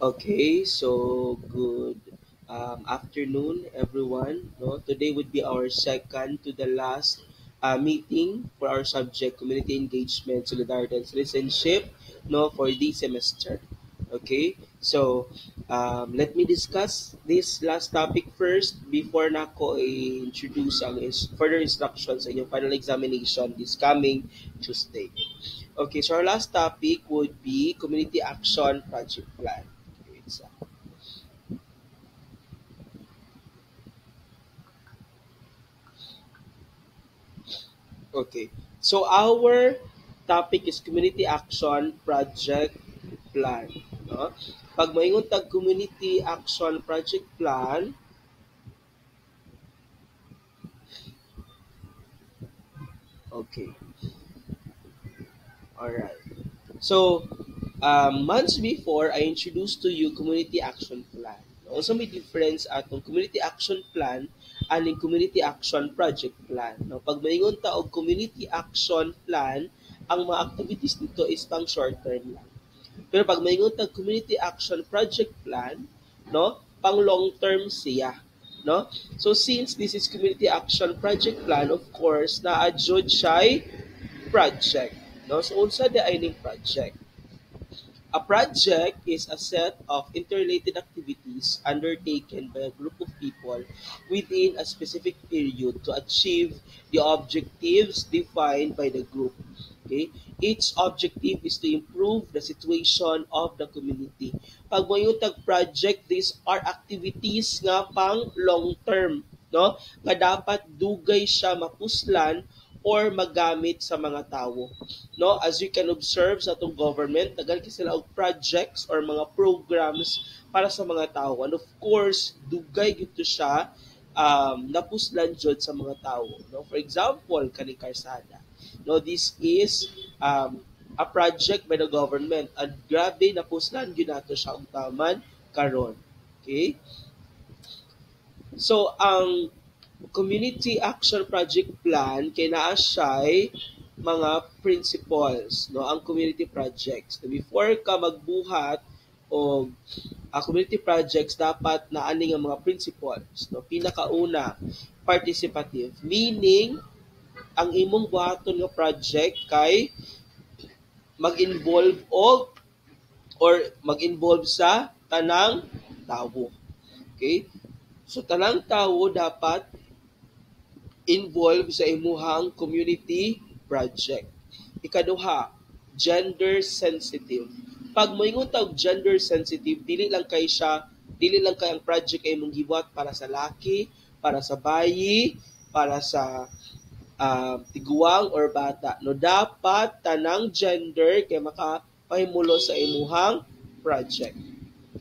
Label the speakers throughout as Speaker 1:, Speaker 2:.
Speaker 1: Okay, so good afternoon, everyone. No, today would be our second to the last meeting for our subject, community engagement, solidarity, and citizenship. No, for this semester. Okay, so let me discuss this last topic first before na ko i-introduce ang further instructions sa inyong final examination this coming Tuesday. Okay, so our last topic would be community action project plan. Okay, Okay. So our topic is community action project plan, no? Pag maingon tag community action project plan, okay. All right. So, months before, I introduced to you community action plan. Also may difference atong community action plan and community action project plan. No, pag maingon ta og community action plan, ang mga activities dito is pang short term lang. Pero pag maingon tag community action project plan, no, pang long term siya, no? So since this is community action project plan, of course, na-adjud siya project, no? So unsa di ay ning project? A project is a set of interrelated activities undertaken by a group of people within a specific period to achieve the objectives defined by the group. Okay? Each objective is to improve the situation of the community. Pag mo yung project, these are activities nga pang long term, no? Nga dapat dugay siya mapuslan or magamit sa mga tao. No, as you can observe sa atong government, tagal sila og projects or mga programs para sa mga tao. And of course, dugay gito siya napuslan jud sa mga tao. No, for example, kani Karsada. No, this is a project by the government and grabe napuslan gyud nato siya og taman karon. Okay? So, ang community action project plan kay naa siya'y mga principles, no, ang community projects. So, before ka magbuhat o community projects, dapat na aning ang mga principles. No, pinakauna, participative, meaning ang imong buhaton nga project kay mag-involve or mag-involve sa tanang tawo. Okay? So tanang tawo dapat involved sa imuhang community project. Ikaduha, gender sensitive. Pag moingon tawag gender sensitive, dili lang kay ang project ay mong gibuhat para sa laki, para sa bayi, para sa tiguang or bata. No, dapat tanang gender kay makapahimulo sa imuhang project.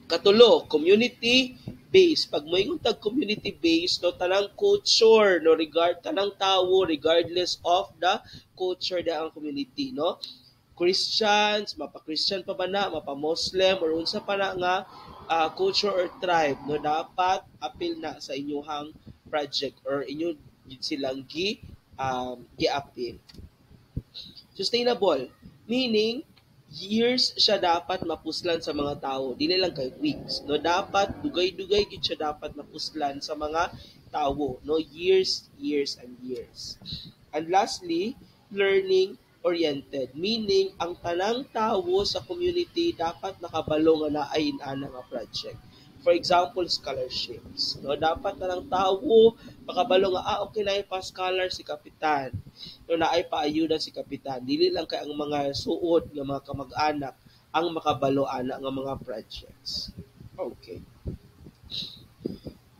Speaker 1: Katulo, community base. Pag moingon tag community base, no, tanang culture, no, tanang tawo regardless of the culture da ang community, no. Christians, mapa-Christian pa ba na, mapa-Muslim or unsa pa na nga culture or tribe, no, dapat apil na sa inyong project or inyo silang gi-apil. Sustainable, meaning years siya dapat mapuslan sa mga tao, dili lang kay weeks. No, dapat dugay-dugay gid siya dapat mapuslan sa mga tao, no, years and years. And lastly, learning oriented, meaning ang tanang tawo sa community dapat nakabalo nga naay ana nga project. For example, scholarships. No, dapat na lang tawo makabalo nga okay na pa scholar si kapitan. No, naay paayuda si kapitan. Dili lang kay ang mga suod nga mga kamag-anak ang makabalo ana nga mga projects. Okay.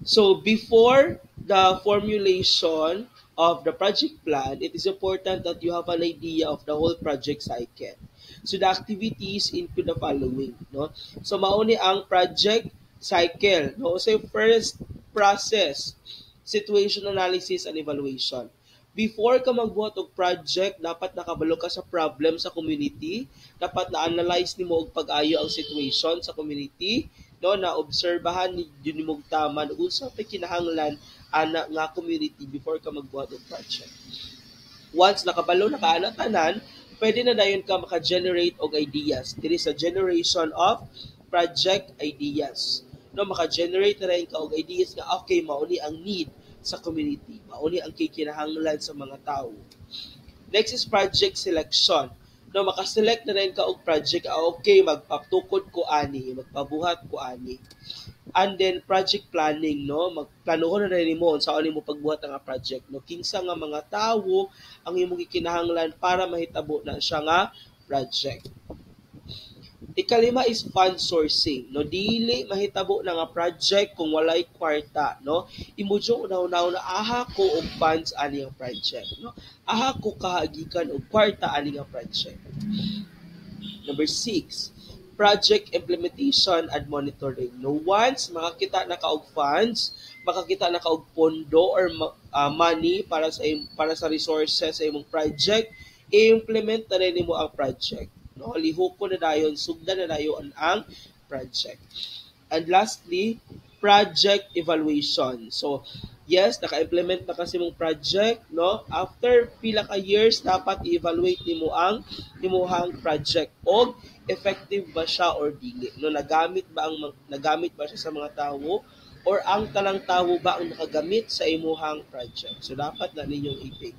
Speaker 1: So before the formulation of the project plan, it is important that you have an idea of the whole project cycle. So the activities include the following, no? So mauni ang project cycle, no? So first process, situation analysis and evaluation. Before ka magbuhat og project, dapat nakabalo ka sa problem sa community, dapat na-analyze nimo og pag-ayo ang situation sa community, no, na obserbahan ni nimo taman unsa pa kinahanglan ana nga community before ka magbuhat og project. Once nakabalo na ka ana tanan, pwede na dayon ka maka-generate og ideas. Diri sa generation of project ideas. No, maka-generate na rin ka og ideas nga okay, mauni ang need sa community, mauni ang kikinahanglan sa mga tao. Next is project selection. No, makaselect na rin ka og project, okay, magpatukod ko ani, magpabuhat ko ani. And then project planning, no, magplanuhon na rin mo sa ano mo pagbuhat nga project, no, kinsa nga mga tawo ang imong gikinahanglan para mahitabo na siya nga project. Ikalima is fund sourcing, no, dili mahitabo na nga project kung walay kwarta, no. Imudyo unaw-unaw na aha ko og funds ani nga project, no, aha ko kahagikan og kwarta ani nga project. Number 6, project implementation and monitoring. No, once makakita na ka og funds, makakita na ka og pondo or money para sa resources sa imong project, i-implement na rin mo ang project. No, lihoko na dayon, sugdan na dayon ang project. And lastly, project evaluation. So, yes, naka-implement na kasi mong project, no? After pila ka years, dapat i-evaluate nimo ang imuhang project o effective ba siya or dili. No, nagamit ba siya sa mga tawo or ang tanang tawo ba ang nakagamit sa imuhang project. So, dapat na ninyong i-take.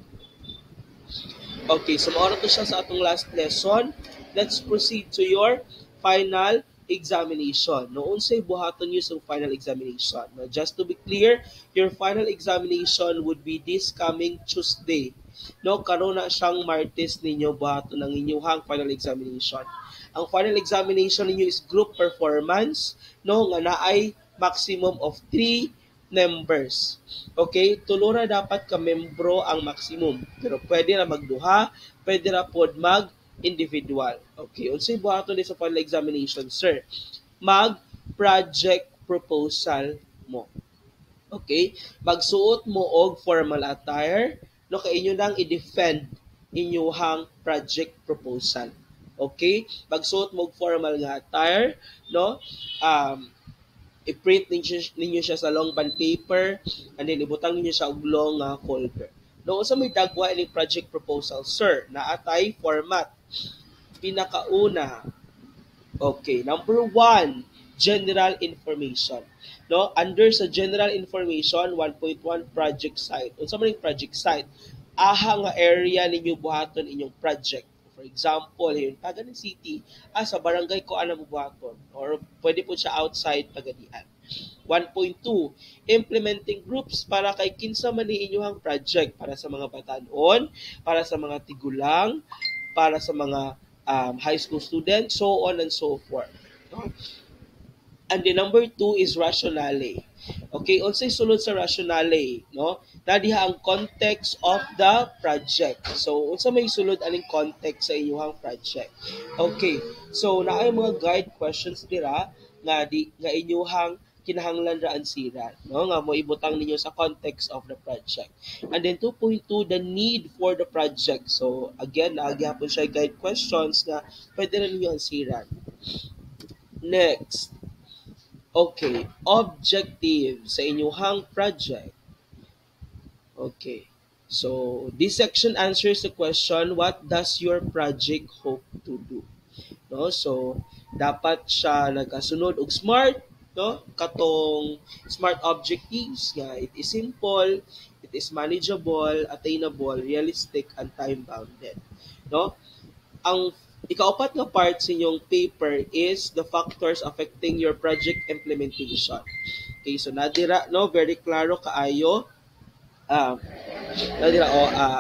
Speaker 1: Okay, so maura to siya sa atong last lesson. Let's proceed to your final examination. No, unsay buhaton niyo sa final examination. No, just to be clear, your final examination would be this coming Tuesday. No, karon na siyang Martes ninyo buhaton ang inyong final examination. Ang final examination ninyo is group performance, no, nga naay maximum of 3 members. Okay, tulo na dapat ka membro ang maximum. Pero pwede na magduha, pwede na pod mag individual. Okay, unsay buhaton ni sa final examination, sir? Mag-project proposal mo. Okay, magsuot mo og formal attire, no, kay inyo nang i-defend inyong project proposal. Okay, magsuot mo og formal nga attire, no? I-print ninyo siya sa long bond paper and then ibutang ninyo siya og long folder. No, sa may dagwa ini project proposal, sir, naatay format. Pinakauna, okay, number 1, general information. No, under sa general information 1.1 project site. Unsa man yung project site? Aha nga area ninyo buhaton inyong project. For example, yung Pagadan City, sa barangay ko ana mo buhaton or pwede po siya outside Pagadian. 1.2, implementing groups para kay kinsa man ni inyong project, para sa mga batanon, para sa mga tigulang, para sa mga high school students, so on and so forth. No? And the number 2 is rationale. Okay, unsay sulod sa rationale, no? Nadiha ang context of the project. So, unsa may sulod aning context sa inyong project? Okay, so naay mga guide questions dira nga inyong kinahanglan ra ansiran, no? Nga mo ibutang ninyo sa context of the project. And then 2.2, the need for the project. So, again, naagihapon siya guide questions nga pwede rin ninyo ansiran. Next, okay, objective sa inyong project. Okay, so this section answers the question, what does your project hope to do? No, so dapat siya nagasunod og SMART, no? Katong SMART objectives nga it is simple, it is manageable, attainable, realistic, and time-bounded. No? Ang ikaapat nga part sa inyong paper is the factors affecting your project implementation. Okay, so nadira, no, very klaro kaayo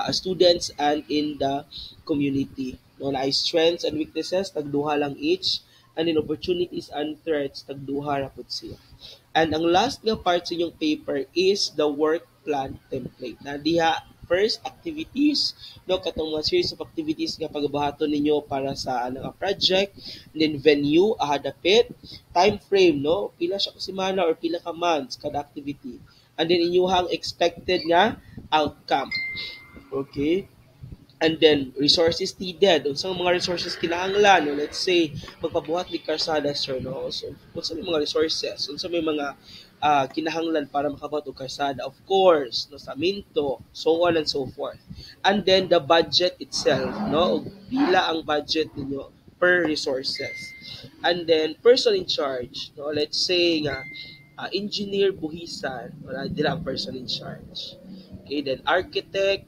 Speaker 1: students and in the community. No, na strengths and weaknesses, tagduha lang each, and in opportunities and threats, tagduha ra pud siya. And ang last nga part sa inyong paper is the work plan template. Na diha first activities, no, katong mga series of activities nga pagbuhaton ninyo para sa anong project, and then venue, dapit, time frame, no, pila siya ka semana or pila ka months kada activity. And then inyong expected nga outcome. Okay? And then resources needed. Unsang mga resources kinahanglan, no? Let's say magpabuhat ni karsada, sir, no? So, unsa may mga resources, unsa may mga kinahanglan para makabuhat og karsada, of course, no, saminto, so on and so forth. And then the budget itself, no? Og pila ang budget ninyo per resources. And then person in charge, no, let's say nga engineer buhisan, wala dila ang person in charge. Okay, then architect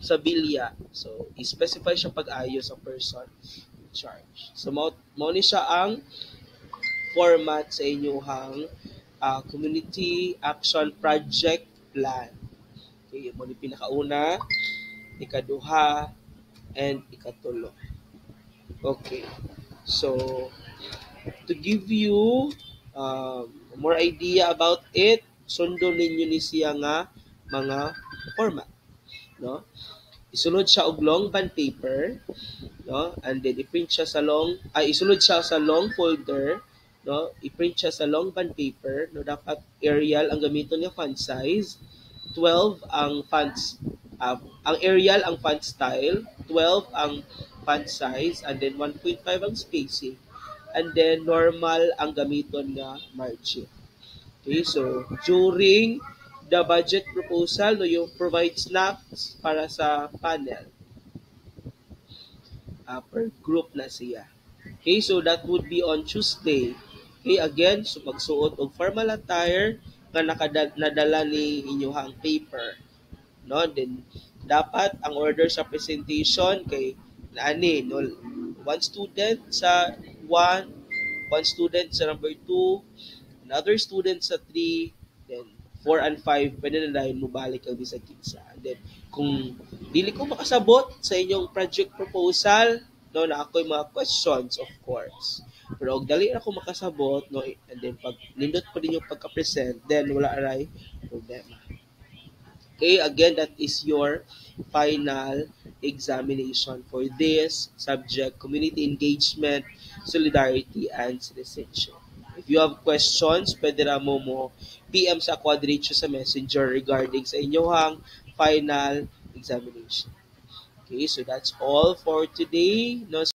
Speaker 1: Sabilia. So i-specify siya pag-ayo sa person in charge. So mo ni siya ang format sa inyong community action project plan. Okay, mo ni pinakauna, ikaduha, and ikatulo. Okay. So, to give you more idea about it, sundo ninyo ni siya nga mga format, no? Isulod siya og long bond paper, no? And then i-print siya sa isulod siya sa long folder, no? I-print siya sa long bond paper, no? Dapat Arial ang gamiton niya font size, 12 ang fonts ang Arial ang font style, 12 ang font size, and then 1.5 ang spacing, and then normal ang gamiton nga margin. Okay, so during the budget proposal, no, you provide snaps para sa panel per group na siya. Okay, so that would be on Tuesday. Okay, again, so magsuot og formal attire nga nadala ni inyong paper. No, then dapat ang order sa presentation kay naani no, one student sa 1 student sa number 2, another student sa 3, then 4 and 5 pwede na dahil mubalik ang bisag kinsa. And then kung dili ko makasabot sa inyong project proposal, no, na ako'y mga questions of course. Pero og dali ako makasabot, no, and then pag nindot pa din yung pagka-present, then wala aray problema. Okay, again, that is your final examination for this subject, community engagement, solidarity, and citizenship. If you have questions, pwede ra mo PM sa Quadratio sa Messenger regarding sa inyong final examination. Okay, so that's all for today. No,